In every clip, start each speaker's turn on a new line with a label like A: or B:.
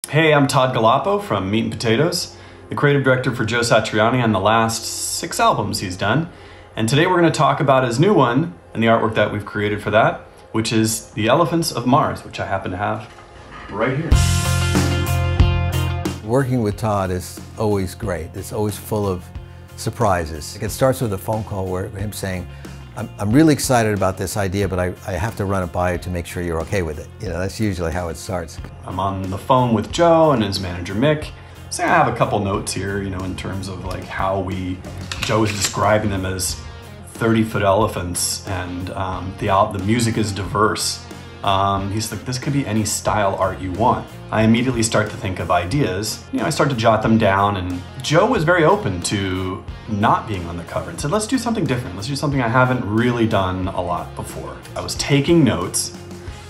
A: Hey, I'm Todd Galapo from Meat and Potatoes, the creative director for Joe Satriani on the last 6 albums he's done. And today we're going to talk about his new one and the artwork that we've created for that, which is The Elephants of Mars, which I happen to have right here.
B: Working with Todd is always great. It's always full of surprises. It starts with a phone call where him saying, I'm really excited about this idea, but I have to run it by you to make sure you're okay with it. You know, that's usually how it starts.
A: I'm on the phone with Joe and his manager, Mick. So I have a couple notes here, you know, in terms of like how Joe is describing them as 30-foot elephants, and the music is diverse. He's like, this could be any style art you want. I immediately start to think of ideas. You know, I start to jot them down, and Joe was very open to not being on the cover and said, let's do something different. Let's do something I haven't really done a lot before. I was taking notes.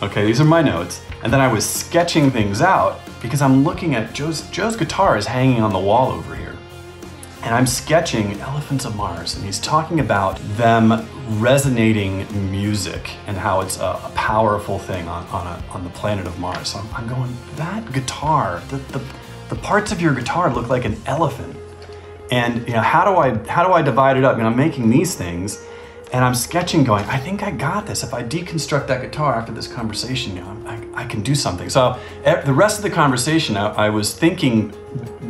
A: Okay, these are my notes. And then I was sketching things out because I'm looking at Joe's guitar is hanging on the wall over here. And I'm sketching Elephants of Mars, and he's talking about them resonating music and how it's a powerful thing on the planet of Mars. So I'm going, that guitar, the parts of your guitar look like an elephant. And you know, how do I divide it up? You know, I'm making these things, and I'm sketching, going, I think I got this. If I deconstruct that guitar after this conversation, you know, I can do something. So the rest of the conversation, I was thinking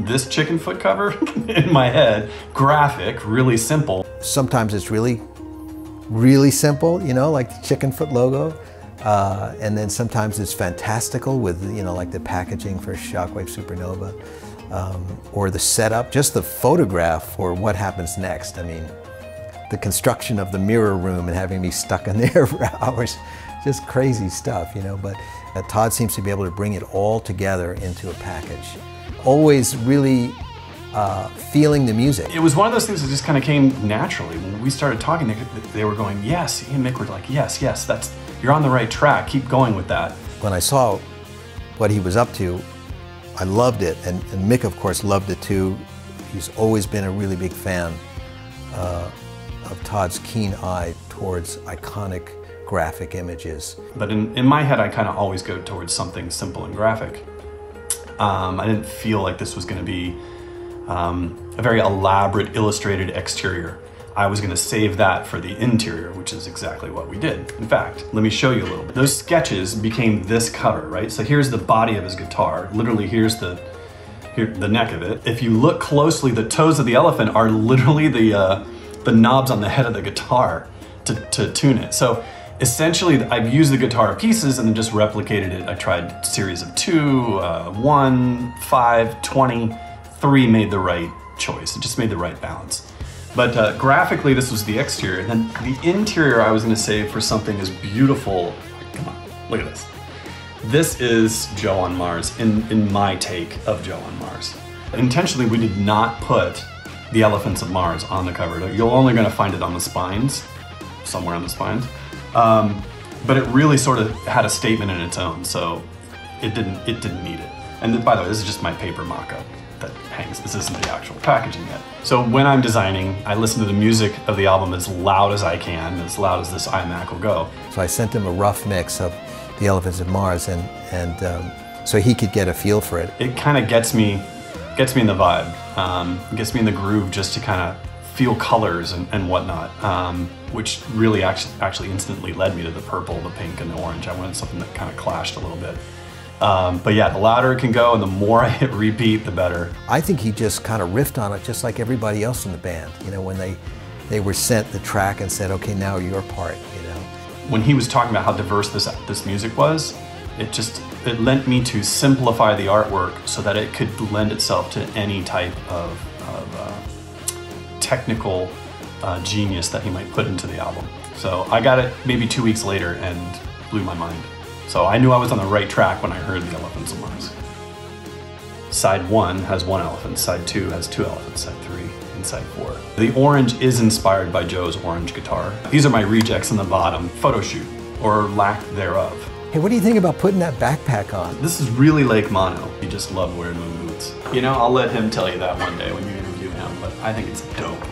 A: this chicken foot cover in my head, graphic, really simple.
B: Sometimes it's really, really simple, you know, like the chicken foot logo. And then sometimes it's fantastical with, you know, like the packaging for Shockwave Supernova, or the setup, just the photograph for what happens next. I mean, the construction of the mirror room and having me stuck in there for hours, just crazy stuff, you know. But Todd seems to be able to bring it all together into a package. Always really feeling the music.
A: It was one of those things that just kind of came naturally. When we started talking, they were going, yes. He and Mick were like, yes, you're on the right track. Keep going with that.
B: When I saw what he was up to, I loved it. And Mick, of course, loved it too. He's always been a really big fan of Todd's keen eye towards iconic graphic images.
A: But in my head, I kind of always go towards something simple and graphic. I didn't feel like this was going to be a very elaborate illustrated exterior. I was going to save that for the interior, which is exactly what we did. In fact, let me show you a little bit. Those sketches became this cover, right? So here's the body of his guitar. Literally, here's the neck of it. If you look closely, the toes of the elephant are literally the knobs on the head of the guitar to tune it. So essentially, I've used the guitar pieces and then just replicated it. I tried a series of 2, 1, 5, 20, 3 made the right choice. It just made the right balance. But graphically, this was the exterior. And then the interior I was gonna save for something as beautiful. Come on, look at this. This is Joe on Mars in my take of Joe on Mars. Intentionally, we did not put the Elephants of Mars on the cover. You're only gonna find it on the spines, somewhere on the spines. But it really sort of had a statement in its own, so it didn't need it. And by the way, this is just my paper mock-up that hangs. This isn't the actual packaging yet. So when I'm designing, I listen to the music of the album as loud as I can, as loud as this iMac will go.
B: So I sent him a rough mix of the Elephants of Mars, and so he could get a feel for it.
A: It kind of gets me in the vibe, gets me in the groove just to kind of feel colors and whatnot, which really actually instantly led me to the purple, the pink, and the orange. I wanted something that kind of clashed a little bit. But yeah, the louder it can go and the more I hit repeat, the better.
B: I think he just kind of riffed on it just like everybody else in the band. You know, when they were sent the track and said, okay, now your part, you know.
A: When he was talking about how diverse this music was, it lent me to simplify the artwork so that it could lend itself to any type of technical genius that he might put into the album. So I got it maybe 2 weeks later and blew my mind. So I knew I was on the right track when I heard the Elephants of Mars. Side 1 has 1 elephant, side 2 has 2 elephants, side 3 and side 4. The orange is inspired by Joe's orange guitar. These are my rejects in the bottom, photo shoot, or lack thereof.
B: Hey, what do you think about putting that backpack on?
A: This is really Lake Mono. You just love wearing my boots. You know, I'll let him tell you that one day when you interview him, but I think it's dope.